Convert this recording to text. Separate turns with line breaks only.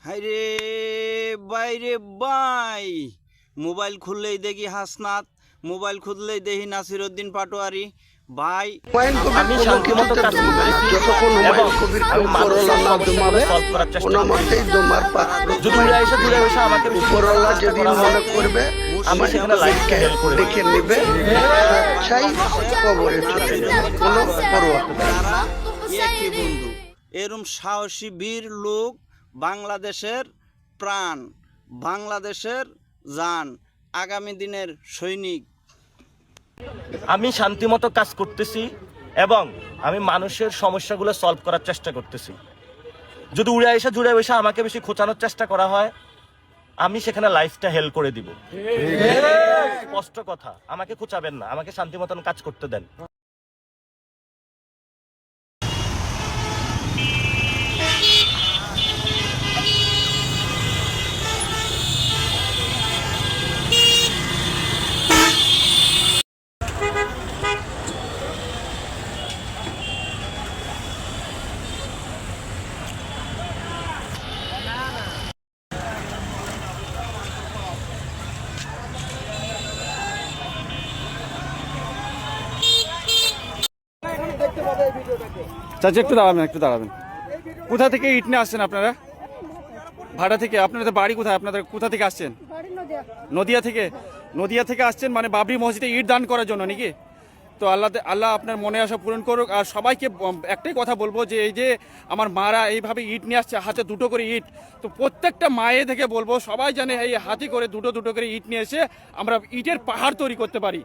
হাইরে বাইরে by, mobile খুললেই দেখি হাসনাত, মোবাইল খুললেই দেখি নাসিরউদ্দিন পাটোয়ারি। ভাই
আমি শান্তিমতো কাজ করতেছি এবং আমি মানুষের সমস্যাগুলো সলভ করার চেষ্টা করতেছি। যদি উড়ে এসে দূরে এসে আমাকে
উপরওয়ালা যদি মনে করবে
আমি সেখানে লাইফকে হেল্প করে
দেখে নেবে, চাই কবরে চলে যাবে, কোনো পরোয়া হবে না।
তারা একই বন্ধু। এরম সাহসী বীর লোক বাংলাদেশের প্রাণ, বাংলাদেশের জান, আগামী দিনের সৈনিক।
আমি শান্তিমতো কাজ করতেছি এবং আমি মানুষের সমস্যাগুলো সলভ করার চেষ্টা করতেছি। যদি উড়ে এসে জুড়ে এসে আমাকে বেশি খোঁচানোর চেষ্টা করা হয়, আমি সেখানে লাইফটা হেল্প করে দিব। স্পষ্ট কথা, আমাকে খোঁচাবেন না, আমাকে শান্তি মতন কাজ করতে দেন।
চাচা একটু দাঁড়াবেন। কোথা থেকে ইট নিয়ে আসছেন আপনারা? ভাড়া থেকে? আপনাদের বাড়ি কোথায়? আপনাদের কোথা থেকে আসছেন? নদিয়া থেকে আসছেন, মানে বাবরি মসজিদে ইট দান করার জন্য নাকি? তো আল্লাহ আপনার মনে আশা পূরণ করুক। আর সবাইকে একটাই কথা বলবো যে এই যে আমার মারা এইভাবে ইট নিয়ে আসছে, হাতে দুটো করে ইট, তো প্রত্যেকটা মায়ে থেকে বলবো সবাই জানে এই হাতে করে দুটো করে ইট নিয়ে এসে আমরা ইটের পাহাড় তৈরি করতে পারি।